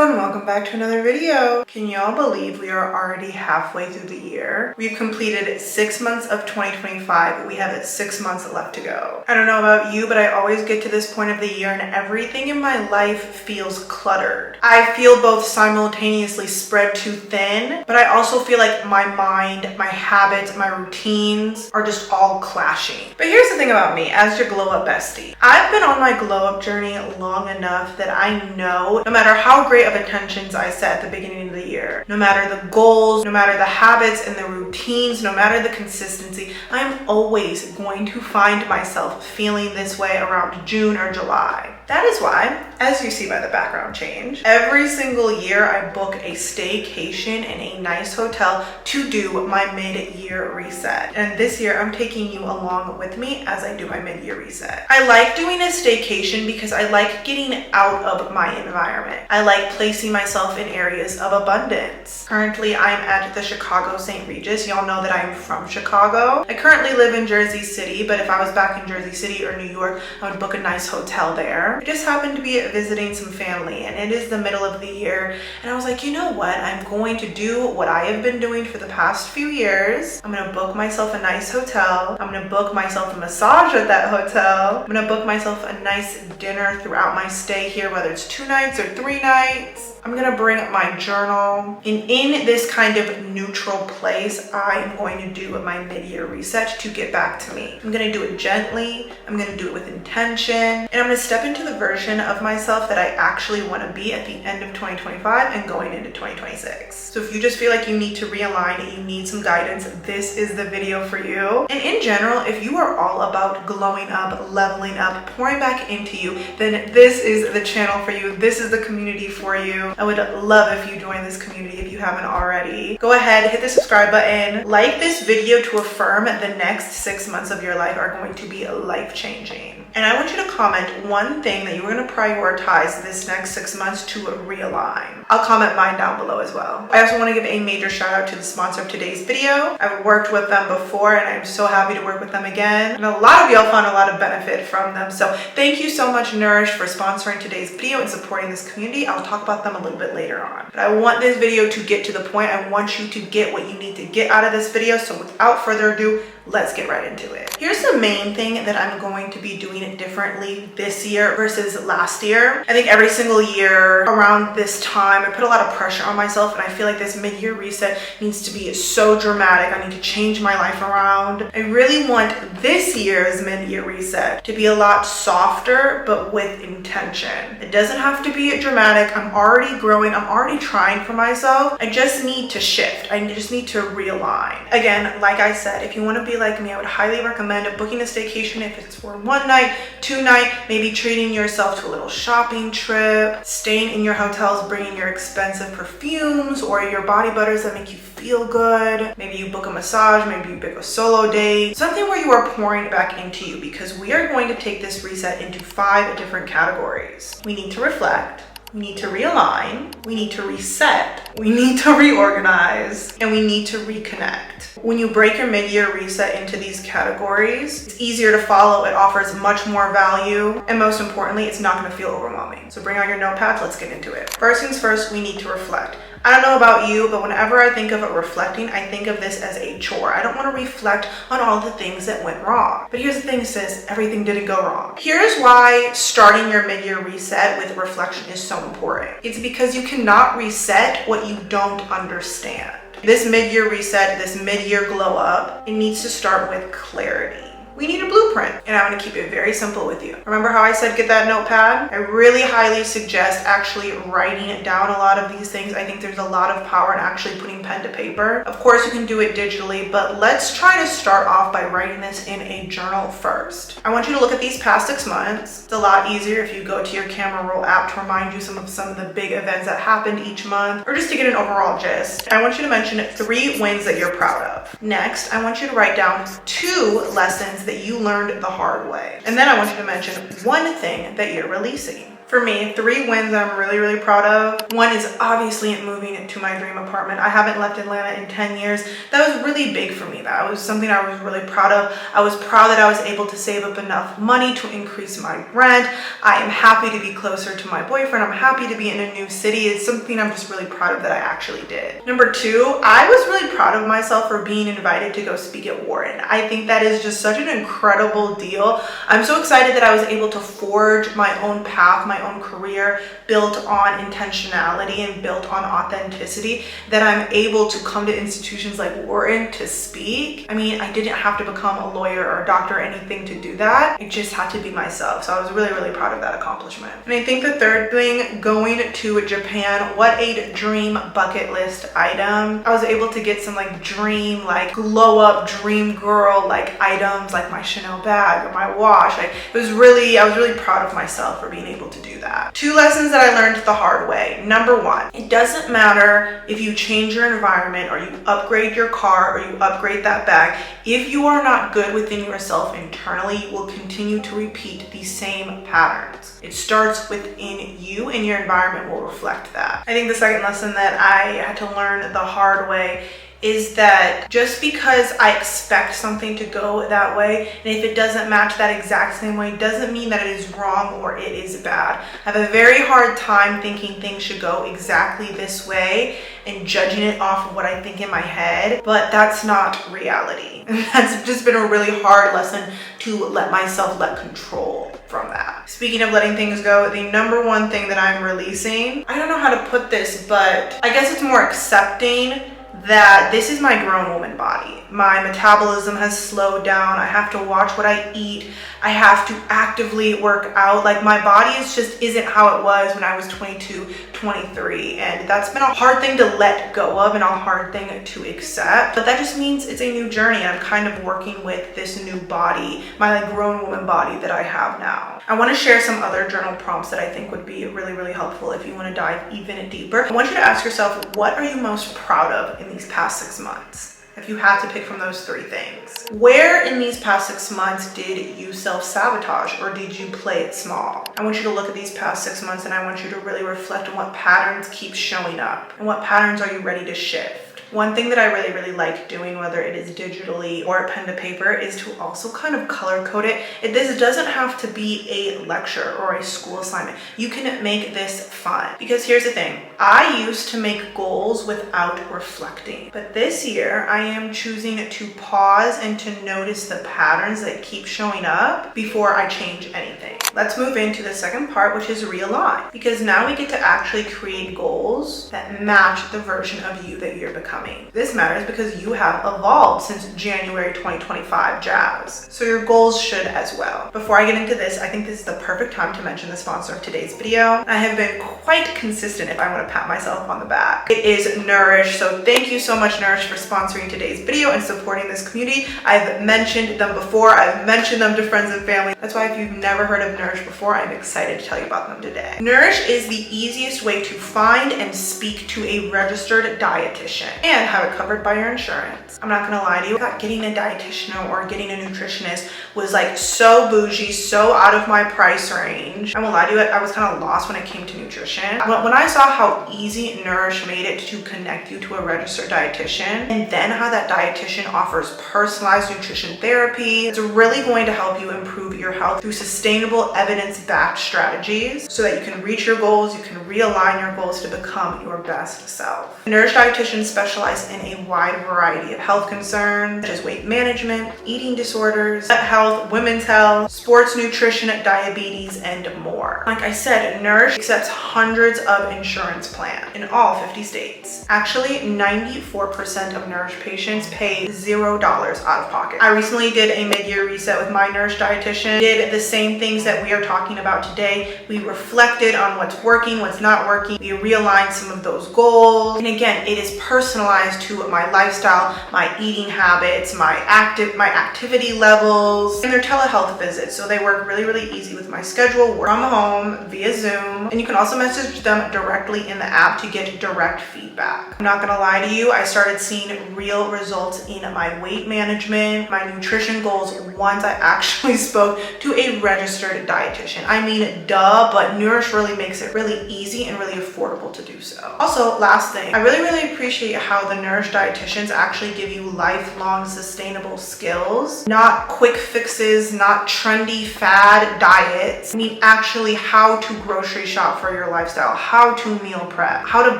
everyone, welcome back to another video. Can y'all believe we are already halfway through the year? We've completed 6 months of 2025. We have 6 months left to go. I don't know about you, but I always get to this point of the year and everything in my life feels cluttered. I feel both simultaneously spread too thin, but I also feel like my mind, my habits, my routines are just all clashing. But here's the thing about me as your glow up bestie. I've been on my glow up journey long enough that I know no matter how great of intentions I set at the beginning of the year, no matter the goals, no matter the habits and the routines, no matter the consistency, I'm always going to find myself feeling this way around June or July. That is why, as you see by the background change, every single year I book a staycation in a nice hotel to do my mid-year reset. And this year I'm taking you along with me as I do my mid-year reset. I like doing a staycation because I like getting out of my environment. I like placing myself in areas of abundance. Currently, I'm at the Chicago St. Regis. Y'all know that I'm from Chicago. I currently live in Jersey City, but if I was back in Jersey City or New York, I would book a nice hotel there. I just happened to be visiting some family and it is the middle of the year. And I was like, you know what? I'm going to do what I have been doing for the past few years. I'm gonna book myself a nice hotel. I'm gonna book myself a massage at that hotel. I'm gonna book myself a nice dinner throughout my stay here, whether it's 2 nights or 3 nights. I'm gonna bring my journal. And in this kind of neutral place, I'm going to do my mid-year reset to get back to me. I'm gonna do it gently. I'm gonna do it with intention. And I'm gonna step into the version of myself that I actually wanna be at the end of 2025 and going into 2026. So if you just feel like you need to realign and you need some guidance, this is the video for you. And in general, if you are all about glowing up, leveling up, pouring back into you, then this is the channel for you. This is the community for you. I would love if you join this community if you haven't already. Go ahead, hit the subscribe button, like this video to affirm the next 6 months of your life are going to be life-changing. And I want you to comment one thing that you're going to prioritize this next 6 months to realign. I'll comment mine down below as well. I also want to give a major shout out to the sponsor of today's video. I've worked with them before and I'm so happy to work with them again. And a lot of y'all found a lot of benefit from them. So thank you so much, Nourish, for sponsoring today's video and supporting this community. I'll talk about them a little bit later on. But I want this video to get to the point. I want you to get what you need to get out of this video. So without further ado, let's get right into it. Here's the main thing that I'm going to be doing differently this year versus last year. I think every single year around this time, I put a lot of pressure on myself and I feel like this mid-year reset needs to be so dramatic. I need to change my life around. I really want this year's mid-year reset to be a lot softer, but with intention. It doesn't have to be dramatic. I'm already growing. I'm already trying for myself. I just need to shift. I just need to realign. Again, like I said, if you want to be like me, I would highly recommend booking a staycation if it's for 1 night, 2 night, maybe treating yourself to a little shopping trip, staying in your hotels, bringing your expensive perfumes or your body butters that make you feel good. Maybe you book a massage, maybe you book a solo date, something where you are pouring back into you, because we are going to take this reset into 5 different categories. We need to reflect. We need to realign, we need to reset, we need to reorganize, and we need to reconnect. When you break your mid-year reset into these categories, it's easier to follow, it offers much more value, and most importantly, it's not gonna feel overwhelming. So bring out your notepads, let's get into it. First things first, we need to reflect. I don't know about you, but whenever I think of reflecting, I think of this as a chore. I don't want to reflect on all the things that went wrong. But here's the thing, sis, everything didn't go wrong. Here's why starting your mid-year reset with reflection is so important. It's because you cannot reset what you don't understand. This mid-year reset, this mid-year glow up, it needs to start with clarity. We need a blueprint, and I'm gonna keep it very simple with you. Remember how I said get that notepad? I really highly suggest actually writing down a lot of these things. I think there's a lot of power in actually putting pen to paper. Of course, you can do it digitally, but let's try to start off by writing this in a journal first. I want you to look at these past 6 months. It's a lot easier if you go to your camera roll app to remind you some of the big events that happened each month, or just to get an overall gist. I want you to mention 3 wins that you're proud of. Next, I want you to write down 2 lessons that you learned the hard way. And then I want you to mention 1 thing that you're releasing. For me, 3 wins that I'm really proud of. One is obviously moving to my dream apartment. I haven't left Atlanta in 10 years. That was really big for me. That was something I was really proud of. I was proud that I was able to save up enough money to increase my rent. I am happy to be closer to my boyfriend. I'm happy to be in a new city. It's something I'm just really proud of that I actually did. Number 2, I was really proud of myself for being invited to go speak at Wharton. I think that is just such an incredible deal. I'm so excited that I was able to forge my own path, my own career built on intentionality and built on authenticity, that I'm able to come to institutions like Wharton to speak. I mean, I didn't have to become a lawyer or a doctor or anything to do that. I just had to be myself. So I was really proud of that accomplishment. And I think the third thing, going to Japan, what a dream bucket list item. I was able to get some like dream, like glow up dream girl like items, like my Chanel bag or my watch. I was really proud of myself for being able to do that. 2 lessons that I learned the hard way. Number 1, it doesn't matter if you change your environment or you upgrade your car or you upgrade that bag. If you are not good within yourself internally, you will continue to repeat the same patterns. It starts within you and your environment will reflect that. I think the second lesson that I had to learn the hard way is that just because I expect something to go that way, and if it doesn't match that exact same way, doesn't mean that it is wrong or it is bad. I have a very hard time thinking things should go exactly this way and judging it off of what I think in my head, but that's not reality. And that's just been a really hard lesson to let myself let control from that. Speaking of letting things go, the number 1 thing that I'm releasing, I don't know how to put this, but I guess it's more accepting that this is my grown woman body. My metabolism has slowed down. I have to watch what I eat. I have to actively work out. Like my body isn't how it was when I was 22, 23. And that's been a hard thing to let go of and a hard thing to accept. But that just means it's a new journey. And I'm kind of working with this new body, my like grown woman body that I have now. I want to share some other journal prompts that I think would be really helpful if you want to dive even deeper. I want you to ask yourself, what are you most proud of in these past 6 months? If you had to pick from those 3 things. Where in these past 6 months did you self-sabotage or did you play it small? I want you to look at these past 6 months and I want you to really reflect on what patterns keep showing up and what patterns are you ready to shift. One thing that I really like doing, whether it is digitally or pen to paper, is to also kind of color code it. This doesn't have to be a lecture or a school assignment. You can make this fun. Because here's the thing, I used to make goals without reflecting. But this year, I am choosing to pause and to notice the patterns that keep showing up before I change anything. Let's move into the second part, which is realign. Because now we get to actually create goals that match the version of you that you're becoming. This matters because you have evolved since January 2025 jazz. So your goals should as well. Before I get into this, I think this is the perfect time to mention the sponsor of today's video. I have been quite consistent if I want to pat myself on the back. It is Nourish. So thank you so much, Nourish, for sponsoring today's video and supporting this community. I've mentioned them before. I've mentioned them to friends and family. That's why if you've never heard of Nourish before, I'm excited to tell you about them today. Nourish is the easiest way to find and speak to a registered dietitian and have it covered by your insurance. I'm not gonna lie to you, I thought getting a dietitian or getting a nutritionist was like so bougie, so out of my price range. I won't lie to you, I was kind of lost when it came to nutrition. When I saw how easy Nourish made it to connect you to a registered dietitian, and then how that dietitian offers personalized nutrition therapy, it's really going to help you improve your health through sustainable evidence-backed strategies so that you can reach your goals, you can realign your goals to become your best self. Nourish dietitians specialize in a wide variety of health concerns such as weight management, eating disorders, gut health, women's health, sports nutrition, diabetes, and more. Like I said, Nourish accepts hundreds of insurance plans in all 50 states. Actually, 94% of Nourish patients pay $0 out of pocket. I recently did a mid-year reset with my Nourish dietitian, did the same things that we are talking about today. We reflected on what's working, what's not working. We realigned some of those goals. And again, it is personalized personalized to my lifestyle, my eating habits, my activity levels, and their telehealth visits. So they work really, really easy with my schedule, work from home via Zoom. And you can also message them directly in the app to get direct feedback. I'm not gonna lie to you, I started seeing real results in my weight management, my nutrition goals once I actually spoke to a registered dietitian. I mean, duh, but Nourish really makes it really easy and really affordable to do so. Also, last thing, I really, really appreciate how the Nourish dietitians actually give you lifelong sustainable skills, not quick fixes, not trendy fad diets. I mean, actually how to grocery shop for your lifestyle, how to meal prep, how to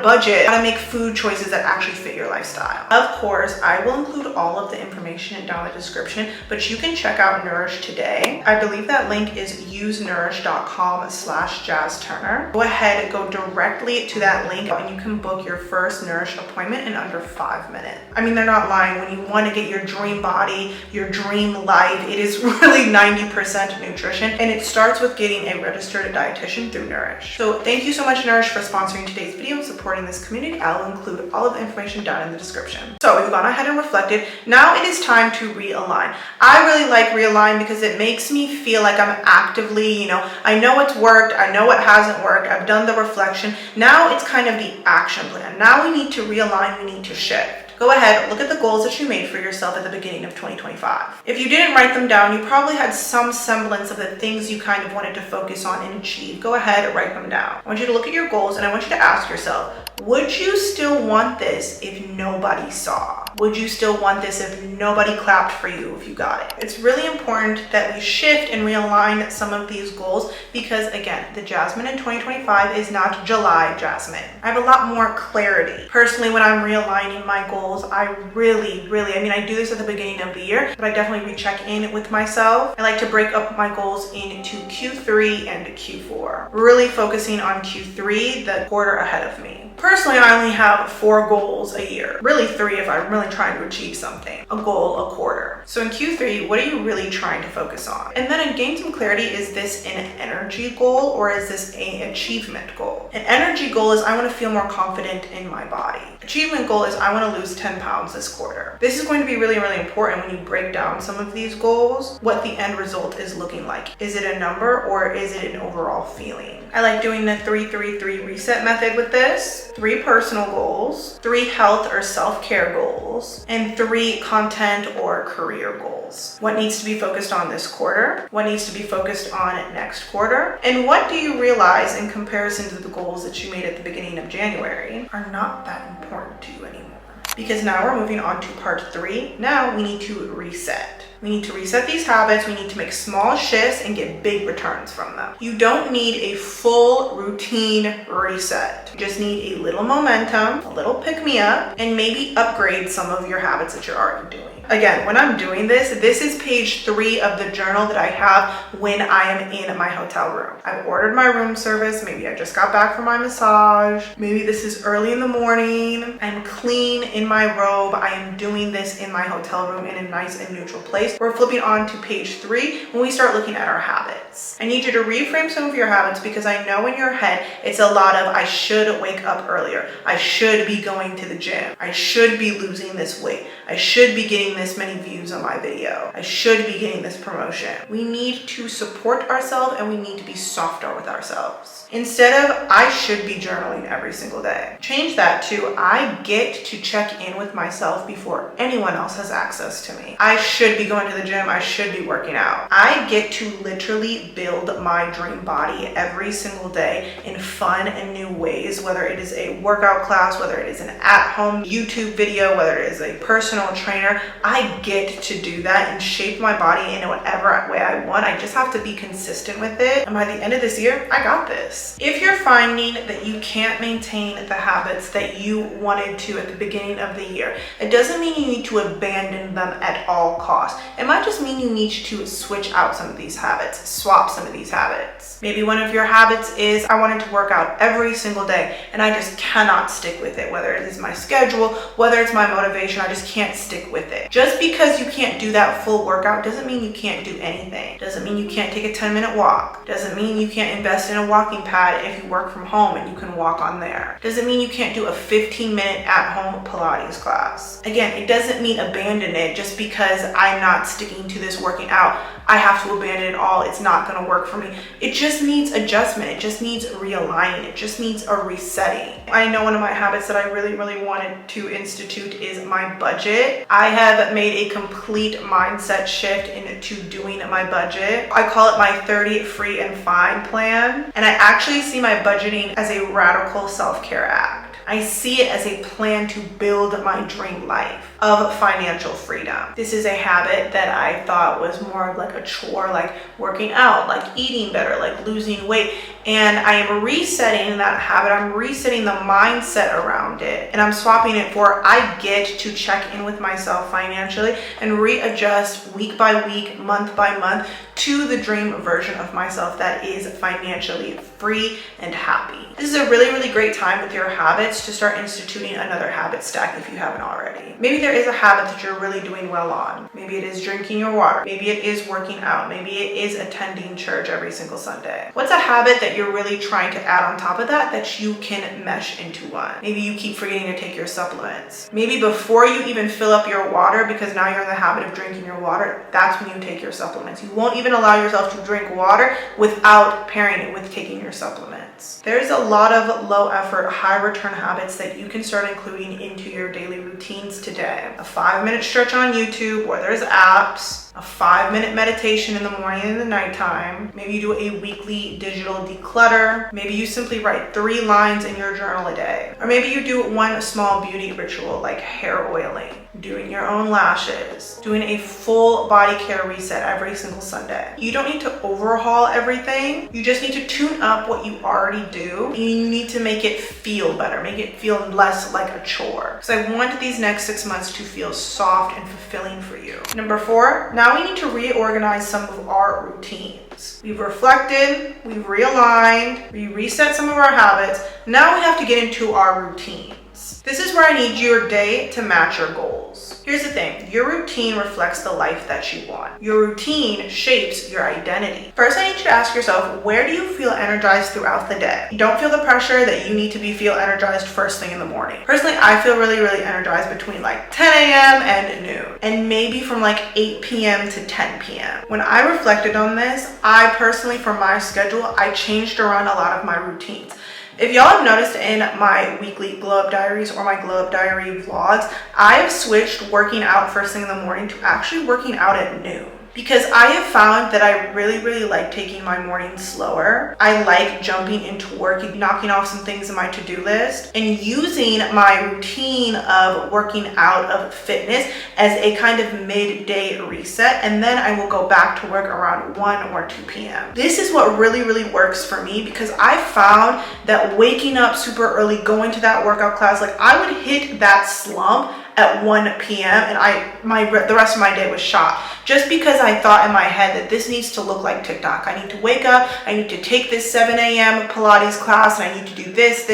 budget, how to make food choices that actually fit your lifestyle. Of course, I will include all of the information down in the description, but you can check out Nourish today. I believe that link is usenourish.com/JazzTurner. Go ahead, go directly to that link and you can book your first Nourish appointment in under 5 minutes. I mean, they're not lying. When you want to get your dream body, your dream life, it is really 90% nutrition, and it starts with getting a registered dietitian through Nourish. So thank you so much, Nourish, for sponsoring today's video and supporting this community. I'll include all of the information down in the description. So we've gone ahead and reflected. Now it is time to realign. I really like Realign because it makes me feel like I'm actively, I know what's worked, I know what hasn't worked, I've done the reflection. Now it's kind of the action plan. Now we need to realign, we need to shift. Go ahead, look at the goals that you made for yourself at the beginning of 2025. If you didn't write them down, you probably had some semblance of the things you kind of wanted to focus on and achieve. Go ahead and write them down. I want you to look at your goals and I want you to ask yourself, would you still want this if nobody saw? Would you still want this if nobody clapped for you if you got it? It's really important that we shift and realign some of these goals because, again, the Jasmine in 2025 is not July Jasmine. I have a lot more clarity. Personally, when I'm realigning my goals, I really, I do this at the beginning of the year, but I definitely recheck in with myself. I like to break up my goals into Q3 and Q4, really focusing on Q3, the quarter ahead of me. Personally, I only have 4 goals a year. Really 3 if I'm really trying to achieve something. A goal a quarter. So in Q3, what are you really trying to focus on? And then gain some clarity, is this an energy goal or is this an achievement goal? An energy goal is I want to feel more confident in my body. Achievement goal is I want to lose 10 pounds this quarter. This is going to be really, really important when you break down some of these goals, what the end result is looking like. Is it a number or is it an overall feeling? I like doing the 3-3-3 reset method with this. 3 personal goals, 3 health or self-care goals, and 3 content or career goals. What needs to be focused on this quarter? What needs to be focused on next quarter? And what do you realize in comparison to the goals that you made at the beginning of January are not that important to you anymore? Because now we're moving on to part 3. Now we need to reset. We need to reset these habits. We need to make small shifts and get big returns from them. You don't need a full routine reset. You just need a little momentum, a little pick-me-up, and maybe upgrade some of your habits that you're already doing. Again, when I'm doing this is page 3 of the journal that I have when I am in my hotel room. I've ordered my room service. Maybe I just got back from my massage. Maybe this is early in the morning. I'm clean in my robe. I am doing this in my hotel room in a nice and neutral place. We're flipping on to page 3 when we start looking at our habits. I need you to reframe some of your habits because I know in your head it's a lot of I should wake up earlier. I should be going to the gym. I should be losing this weight. I should be getting this many views on my video. I should be getting this promotion. We need to support ourselves and we need to be softer with ourselves. Instead of I should be journaling every single day, change that to I get to check in with myself before anyone else has access to me. I should be going to the gym. I should be working out. I get to literally build my dream body every single day in fun and new ways, whether it is a workout class, whether it is an at-home YouTube video, whether it is a personal trainer. I get to do that and shape my body in whatever way I want. I just have to be consistent with it. And by the end of this year, I got this. If you're finding that you can't maintain the habits that you wanted to at the beginning of the year, it doesn't mean you need to abandon them at all costs. It might just mean you need to switch out some of these habits, swap swap some of these habits. Maybe one of your habits is I wanted to work out every single day and I just cannot stick with it. Whether it is my schedule, whether it's my motivation, I just can't stick with it. Just because you can't do that full workout doesn't mean you can't do anything. Doesn't mean you can't take a 10-minute walk. Doesn't mean you can't invest in a walking pad if you work from home and you can walk on there. Doesn't mean you can't do a 15-minute at-home Pilates class. Again, it doesn't mean abandon it just because I'm not sticking to this working out. I have to abandon it all. It's not going to work for me. It just needs adjustment. It just needs realigning. It just needs a resetting. I know one of my habits that I really wanted to institute is my budget. I have made a complete mindset shift into doing my budget. I call it my 30 free and fine plan. And I actually see my budgeting as a radical self-care act. I see it as a plan to build my dream life of financial freedom. This is a habit that I thought was more of like a chore, like working out, like eating better, like losing weight. And I am resetting that habit. I'm resetting the mindset around it. And I'm swapping it for I get to check in with myself financially and readjust week by week, month by month to the dream version of myself that is financially free and happy. This is a really great time with your habits to start instituting another habit stack if you haven't already. Maybe there is a habit that you're really doing well on. Maybe it is drinking your water. Maybe it is working out. Maybe it is attending church every single Sunday. What's a habit that you're really trying to add on top of that you can mesh into one? Maybe you keep forgetting to take your supplements. Maybe before you even fill up your water, because now you're in the habit of drinking your water, that's when you take your supplements. You won't even allow yourself to drink water without pairing it with taking your supplements. There's a lot of low effort, high return habits that you can start including into your daily routines today. A 5-minute stretch on YouTube, or there's apps, a 5-minute meditation in the morning and the nighttime. Maybe you do a weekly digital declutter. Maybe you simply write 3 lines in your journal a day. Or maybe you do one small beauty ritual like hair oiling, doing your own lashes, doing a full body care reset every single Sunday. You don't need to overhaul everything. You just need to tune up what you already do. And you need to make it feel better, make it feel less like a chore. Because I want these next 6 months to feel soft and fulfilling for you. Number 4, now we need to reorganize some of our routines. We've reflected, we've realigned, we reset some of our habits. Now we have to get into our routines. This is where I need your day to match your goals. Here's the thing, your routine reflects the life that you want. Your routine shapes your identity. First, I need you to ask yourself, where do you feel energized throughout the day? Don't feel the pressure that you need to feel energized first thing in the morning. Personally, I feel really energized between like 10 a.m. and noon, and maybe from like 8 p.m. to 10 p.m. When I reflected on this, I personally, for my schedule, I changed around a lot of my routines. If y'all have noticed in my weekly glow up diaries or my glow up diary vlogs, I've switched working out first thing in the morning to actually working out at noon. Because I have found that I really like taking my mornings slower. I like jumping into work, knocking off some things in my to-do list, and using my routine of working out of fitness as a kind of midday reset, and then I will go back to work around 1 or 2 p.m. This is what really works for me, because I found that waking up super early, going to that workout class, like I would hit that slump at 1 p.m. and the rest of my day was shot, just because I thought in my head that this needs to look like TikTok. I need to wake up, I need to take this 7 a.m. Pilates class, and I need to do this.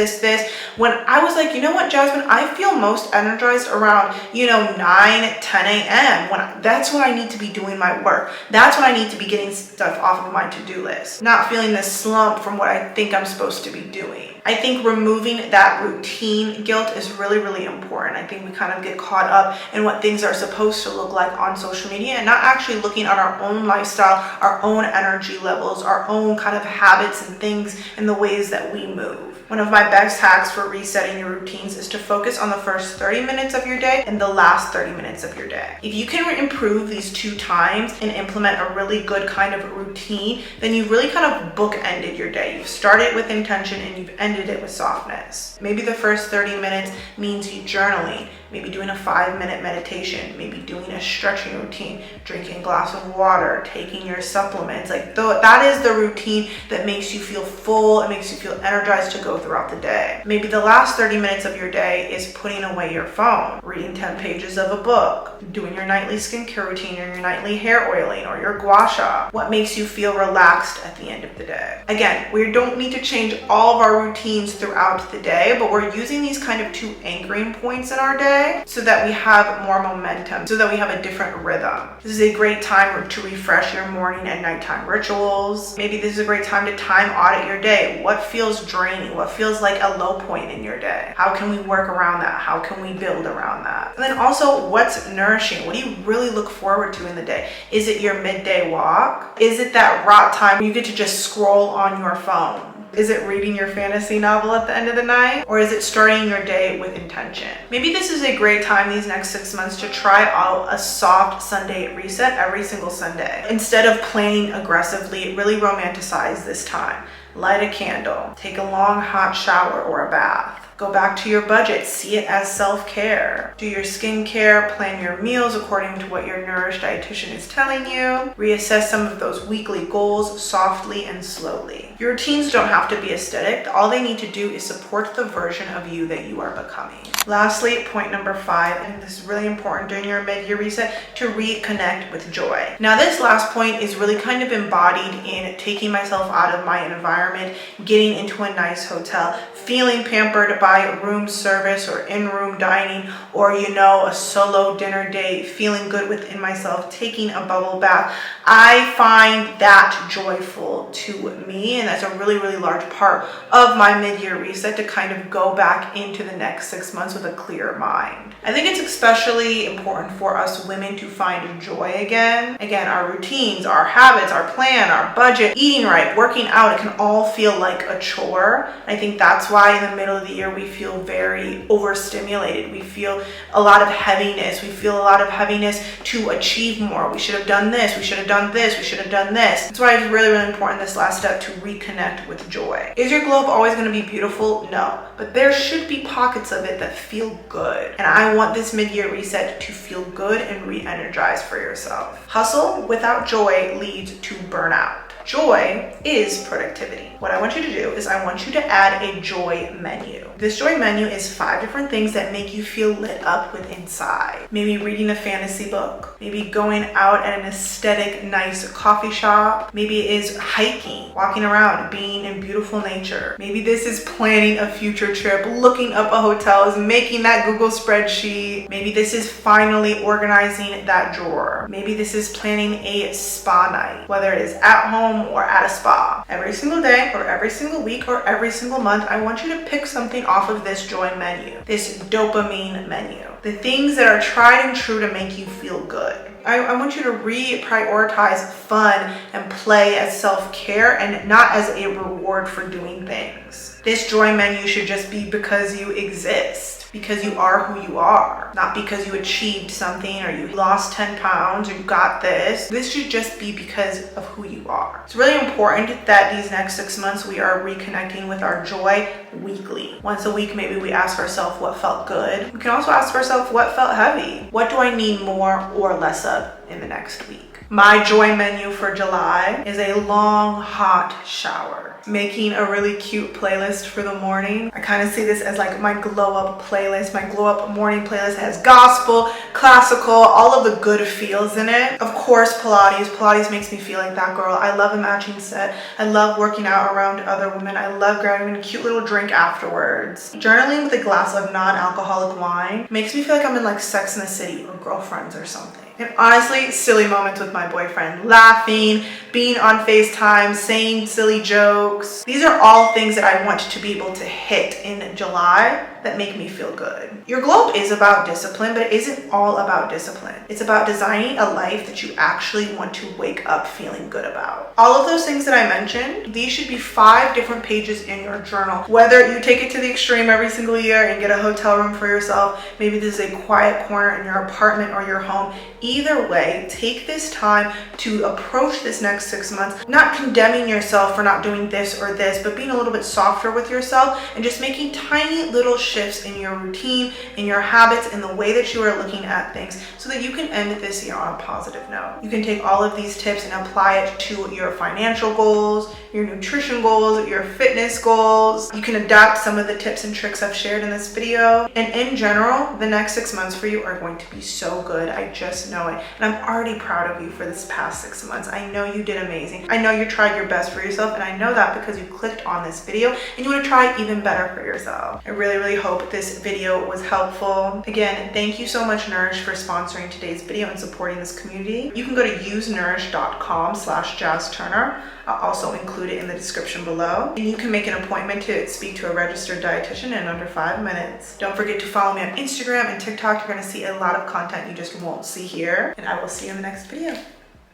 When I was like, you know what, Jasmine, I feel most energized around, 9, 10 a.m. That's when I need to be doing my work. That's when I need to be getting stuff off of my to-do list, not feeling this slump from what I think I'm supposed to be doing. I think removing that routine guilt is really important. I think we kind of get caught up in what things are supposed to look like on social media and not actually looking at our own lifestyle, our own energy levels, our own kind of habits and things and the ways that we move. One of my best hacks for resetting your routines is to focus on the first 30 minutes of your day and the last 30 minutes of your day. If you can improve these 2 times and implement a really good kind of routine, then you've really kind of bookended your day. You've started with intention and you've ended it with softness. Maybe the first 30 minutes means you journaling, maybe doing a 5-minute meditation, maybe doing a stretching routine, drinking a glass of water, taking your supplements. That is the routine that makes you feel full, it makes you feel energized to go flow throughout the day. Maybe the last 30 minutes of your day is putting away your phone, reading 10 pages of a book, doing your nightly skincare routine or your nightly hair oiling or your gua sha. What makes you feel relaxed at the end of the day? Again, we don't need to change all of our routines throughout the day, but we're using these kind of two anchoring points in our day so that we have more momentum, so that we have a different rhythm. This is a great time to refresh your morning and nighttime rituals. Maybe this is a great time to time audit your day. What feels draining? What feels like a low point in your day? How can we work around that? How can we build around that? And then also, what's nourishing? What do you really look forward to in the day? Is it your midday walk? Is it that rot time where you get to just scroll on your phone? Is it reading your fantasy novel at the end of the night? Or is it starting your day with intention? Maybe this is a great time these next 6 months to try out a soft Sunday reset every single Sunday. Instead of planning aggressively, really romanticize this time. Light a candle, take a long hot shower or a bath. Go back to your budget, see it as self-care. Do your skincare, plan your meals according to what your nourished dietitian is telling you. Reassess some of those weekly goals softly and slowly. Your routines don't have to be aesthetic. All they need to do is support the version of you that you are becoming. Lastly, point number 5, and this is really important during your mid-year reset, to reconnect with joy. Now this last point is really kind of embodied in taking myself out of my environment, getting into a nice hotel, feeling pampered by room service or in-room dining, or a solo dinner date, feeling good within myself, taking a bubble bath. I find that joyful to me, and that's a really, really large part of my mid-year reset, to kind of go back into the next 6 months with a clear mind. I think it's especially important for us women to find joy again. Again, our routines, our habits, our plan, our budget, eating right, working out, it can all feel like a chore. I think that's why in the middle of the year we feel very overstimulated. We feel a lot of heaviness. We feel a lot of heaviness to achieve more. We should have done this. We should have done this. We should have done this. That's why it's really, really important this last step to reconnect with joy. Is your globe always going to be beautiful? No. But there should be pockets of it that feel good. And I want this mid-year reset to feel good and re-energize for yourself. Hustle without joy leads to burnout. Joy is productivity. What I want you to do is I want you to add a joy menu. This joy menu is 5 different things that make you feel lit up with inside. Maybe reading a fantasy book. Maybe going out at an aesthetic, nice coffee shop. Maybe it is hiking, walking around, being in beautiful nature. Maybe this is planning a future trip, looking up a hotel, making that Google spreadsheet. Maybe this is finally organizing that drawer. Maybe this is planning a spa night, whether it is at home or at a spa. Every single day or every single week or every single month, I want you to pick something off of this joy menu, this dopamine menu. The things that are tried and true to make you feel good. I want you to reprioritize fun and play as self-care and not as a reward for doing things. This joy menu should just be because you exist, because you are who you are, not because you achieved something or you lost 10 pounds or you got this. This should just be because of who you are. It's really important that these next 6 months we are reconnecting with our joy weekly. Once a week, maybe we ask ourselves what felt good. We can also ask ourselves what felt heavy. What do I need more or less of in the next week? My joy menu for July is a long hot shower. Making a really cute playlist for the morning. I kind of see this as like my glow up playlist. My glow up morning playlist has gospel, classical, all of the good feels in it. Of course, Pilates. Pilates makes me feel like that girl. I love a matching set. I love working out around other women. I love grabbing a cute little drink afterwards. Journaling with a glass of non-alcoholic wine makes me feel like I'm in like Sex and the City or Girlfriends or something. And honestly, silly moments with my boyfriend, laughing, being on FaceTime, saying silly jokes. These are all things that I want to be able to hit in July that make me feel good. Your globe is about discipline, but it isn't all about discipline. It's about designing a life that you actually want to wake up feeling good about. All of those things that I mentioned, these should be 5 different pages in your journal. Whether you take it to the extreme every single year and get a hotel room for yourself, maybe this is a quiet corner in your apartment or your home. Either way, take this time to approach this next next 6 months, not condemning yourself for not doing this or this, but being a little bit softer with yourself and just making tiny little shifts in your routine, in your habits, in the way that you are looking at things so that you can end this year on a positive note. You can take all of these tips and apply it to your financial goals, your nutrition goals, your fitness goals. You can adapt some of the tips and tricks I've shared in this video. And in general, the next 6 months for you are going to be so good. I just know it. And I'm already proud of you for this past 6 months. I know you did amazing. I know you tried your best for yourself, and I know that because you clicked on this video and you want to try even better for yourself. I really, really hope this video was helpful. Again, thank you so much, Nourish, for sponsoring today's video and supporting this community. You can go to usenourish.com/JazzTurner. I'll also include it in the description below. And you can make an appointment to speak to a registered dietitian in under 5 minutes. Don't forget to follow me on Instagram and TikTok. You're going to see a lot of content you just won't see here. And I will see you in the next video.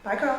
Bye, girl.